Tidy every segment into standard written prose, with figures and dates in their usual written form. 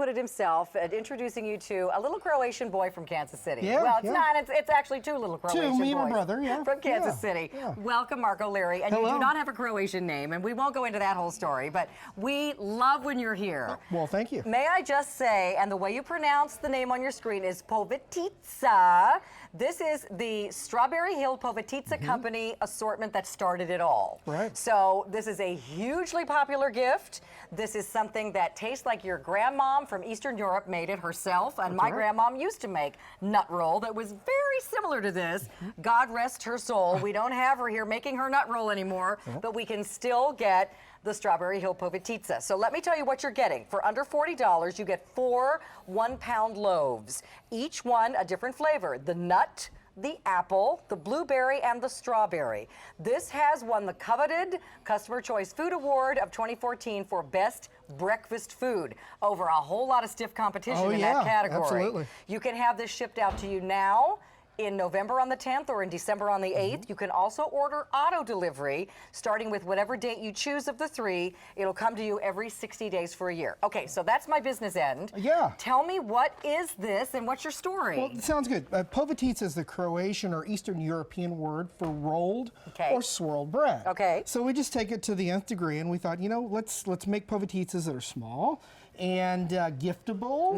put it himself, introducing you to a little Croatian boy from Kansas City. Yeah, well, it's not. It's actually two little Croatian boys. Me and my brother, yeah. From Kansas City. Yeah. Welcome, Mark O'Leary. And Hello. you do not have a Croatian name, and we won't go into that whole story, but we love when you're here. Well, thank you. May I just say, and the way you pronounce the name on your screen is Povitica. This is the Strawberry Hill Povitica Company assortment that started it all. Right. So this is a hugely popular gift. This is something that tastes like your grandmom from Eastern Europe made it herself, and my grandmom used to make nut roll that was very similar to this. God rest her soul. We don't have her here making her nut roll anymore, but we can still get the Strawberry Hill Povitica. So let me tell you what you're getting. For under $40, you get 4 one-pound loaves, each one a different flavor. The nut, the apple, the blueberry, and the strawberry. This has won the coveted Customer Choice Food Award of 2014 for Best Breakfast Food over a whole lot of stiff competition in that category. Absolutely. You can have this shipped out to you now, in November on the 10th or in December on the 8th. You can also order auto delivery, starting with whatever date you choose of the 3. It'll come to you every 60 days for a year. Okay, so that's my business end. Yeah. Tell me, what is this and what's your story? Well, it sounds good. Povitica is the Croatian or Eastern European word for rolled or swirled bread. Okay. So we just take it to the nth degree, and we thought, you know, let's make Poviticas that are small and giftable,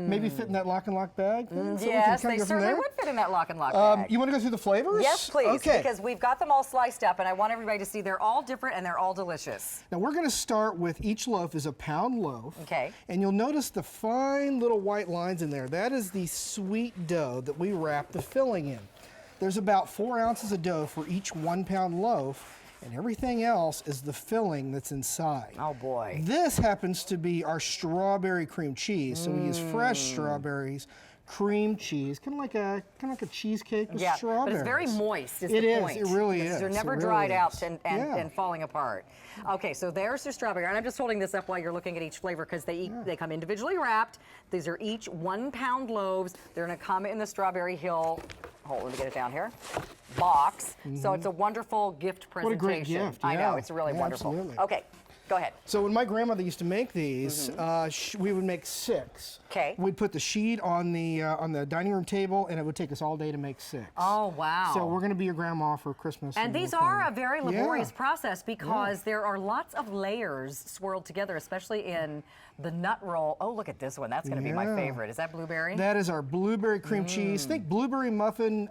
maybe fit in that lock and lock bag. So yes, they certainly would fit in that lock and lock bag. You want to go through the flavors? Yes, please, okay. because we've got them all sliced up, and I want everybody to see they're all different and they're all delicious. Now we're going to start with each loaf is a pound loaf. Okay. And you'll notice the fine little white lines in there. That is the sweet dough that we wrap the filling in. There's about 4 ounces of dough for each 1 pound loaf, and everything else is the filling that's inside. Oh boy. This happens to be our strawberry cream cheese. So we use fresh strawberries, cream cheese, kind of like a cheesecake with strawberries. But it's very moist is it the is, point. it really is. They're never dried out and falling apart. Okay, so there's your strawberry. And I'm just holding this up while you're looking at each flavor because they come individually wrapped. These are each 1 pound loaves. They're gonna come in the Strawberry Hill, let me get it down here, box. So it's a wonderful gift presentation. What a great gift. I know, it's really wonderful. Absolutely. Okay, go ahead. So when my grandmother used to make these, we would make 6. Okay. We'd put the sheet on the dining room table, and it would take us all day to make 6. Oh, wow. So we're going to be your grandma for Christmas. And these are a very laborious process because there are lots of layers swirled together, especially in the nut roll. Oh, look at this one. That's going to be my favorite. Is that blueberry? That is our blueberry cream cheese. Think blueberry muffin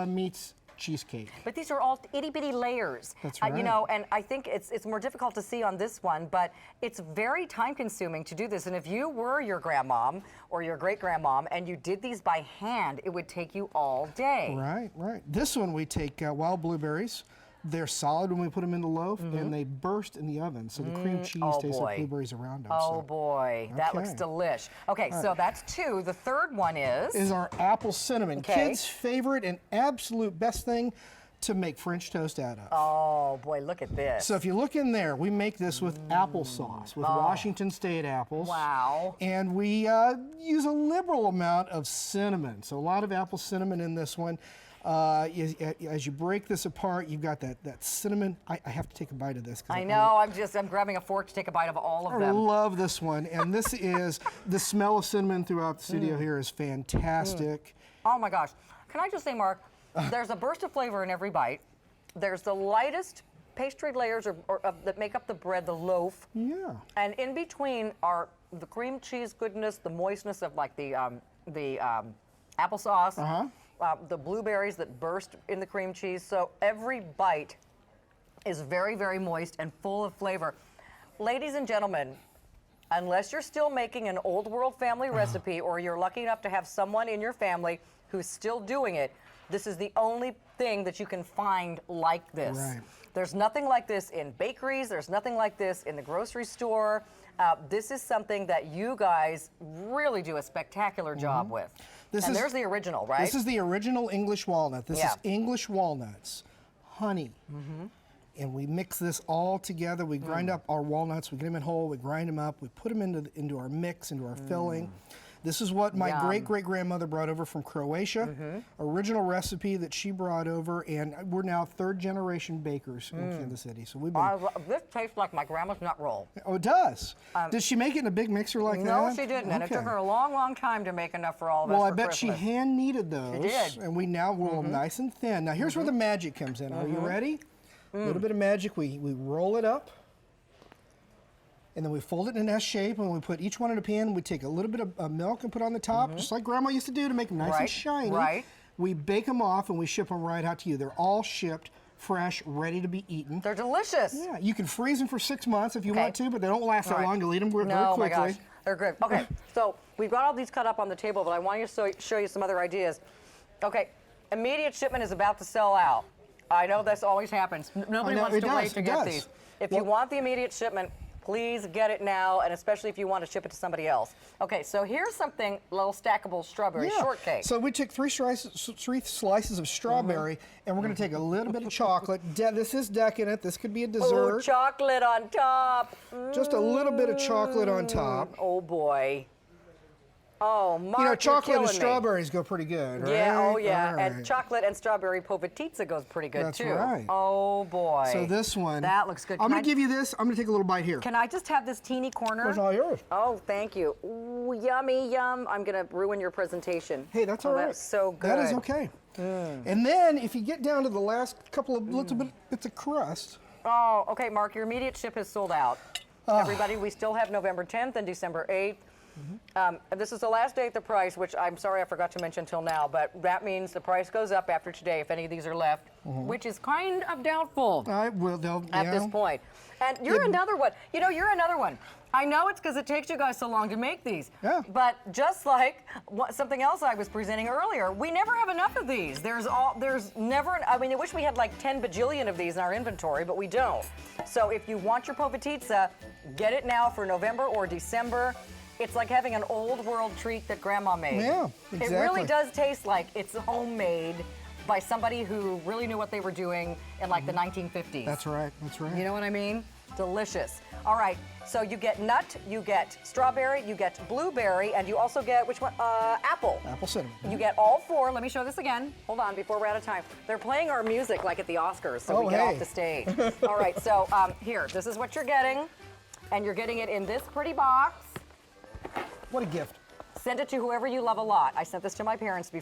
meets cheesecake. But these are all itty-bitty layers. That's right. You know, and I think it's more difficult to see on this one, but it's very time-consuming to do this. And if you were your grandmom or your great-grandmom and you did these by hand, it would take you all day. Right, right. This one we take wild blueberries. They're solid when we put them in the loaf, and they burst in the oven, so the cream cheese tastes like blueberries around them. Oh boy, that looks delish. Okay, so that's 2. The third one is our apple cinnamon. Kids' favorite and absolute best thing to make French toast out of. Oh boy, look at this. So if you look in there, we make this with applesauce, with Washington State apples. Wow. And we use a liberal amount of cinnamon. So a lot of apple cinnamon in this one. As you break this apart, you've got that cinnamon. I have to take a bite of this. I know, I'm grabbing a fork to take a bite of all of them. I love this one. And this is, the smell of cinnamon throughout the studio here is fantastic. Oh my gosh. Can I just say, Mark, there's a burst of flavor in every bite. There's the lightest pastry layers that make up the bread, the loaf. Yeah. And in between are the cream cheese goodness, the moistness of like the applesauce. The blueberries that burst in the cream cheese. So every bite is very, very moist and full of flavor. Ladies and gentlemen, unless you're still making an old world family recipe or you're lucky enough to have someone in your family who's still doing it, this is the only thing that you can find like this. Right. There's nothing like this in bakeries. There's nothing like this in the grocery store. This is something that you guys really do a spectacular job with. There's the original, right? This is the original English walnut. This is English walnuts, honey. And we mix this all together. We grind up our walnuts. We get them in whole. We grind them up. We put them into our mix, into our filling. This is what my Yum. great-great-grandmother brought over from Croatia. Original recipe that she brought over, and we're now third-generation bakers in Kansas City. So we've been. This tastes like my grandma's nut roll. Oh, it does. Did she make it in a big mixer like that? No, she didn't, and it took her a long, long time to make enough for all of us. Well, I for bet Christmas. she hand kneaded those. She did. And we now roll them nice and thin. Now here's where the magic comes in. Are you ready? A little bit of magic. We roll it up. And then we fold it in an S shape, and we put each one in a pan. We take a little bit of milk and put on the top, just like Grandma used to do to make them nice and shiny. Right. We bake them off, and we ship them right out to you. They're all shipped, fresh, ready to be eaten. They're delicious. Yeah, you can freeze them for 6 months if you Okay. want to, but they don't last that Right. long. You'll eat them very No, quickly. my gosh, they're good. Okay, so we've got all these cut up on the table, but I want to show you some other ideas. Okay, immediate shipment is about to sell out. I know this always happens. Nobody wants to wait to get these. If you want the immediate shipment, please get it now, and especially if you want to ship it to somebody else. Okay, so here's something, little stackable strawberry shortcake. So we took three slices of strawberry, and we're going to take a little bit of chocolate. This is decadent. This could be a dessert. Ooh, chocolate on top. Just a little bit of chocolate on top. Oh boy. Oh, Mark, You know, you're chocolate and killing me. strawberries go pretty good, right? Yeah, oh yeah, All and right. chocolate and strawberry Povitica goes pretty good That's too. right. Oh boy. So this one. That looks good. I'm Can going to I- give you this. I'm going to take a little bite here. Can I just have this teeny corner? It's all yours. Oh, thank you. Ooh, yummy, yum. I'm gonna ruin your presentation. Hey, that's oh, all right. That's so good. That is okay. And then if you get down to the last couple of little bits of crust. Oh, okay, Mark, your immediate ship is sold out. Everybody, we still have November 10th and December 8th. This is the last day at the price, which I'm sorry I forgot to mention till now, but that means the price goes up after today if any of these are left, which is kind of doubtful All right, well, at this point. And you're another one. You know, you're another one. I know it's because it takes you guys so long to make these. Yeah. But just like something else I was presenting earlier, we never have enough of these. There's never, I mean, I wish we had like 10 bajillion of these in our inventory, but we don't. So if you want your Povitica, get it now for November or December. It's like having an old world treat that Grandma made. Yeah, exactly. It really does taste like it's homemade by somebody who really knew what they were doing in like the 1950s. That's right, that's right. You know what I mean? Delicious. All right, so you get nut, you get strawberry, you get blueberry, and you also get, which one? Apple. Apple cinnamon. You get all four. Let me show this again. Hold on, before we're out of time. They're playing our music like at the Oscars, so we get off the stage. All right, so here, this is what you're getting, and you're getting it in this pretty box. What a gift. Send it to whoever you love a lot. I sent this to my parents before.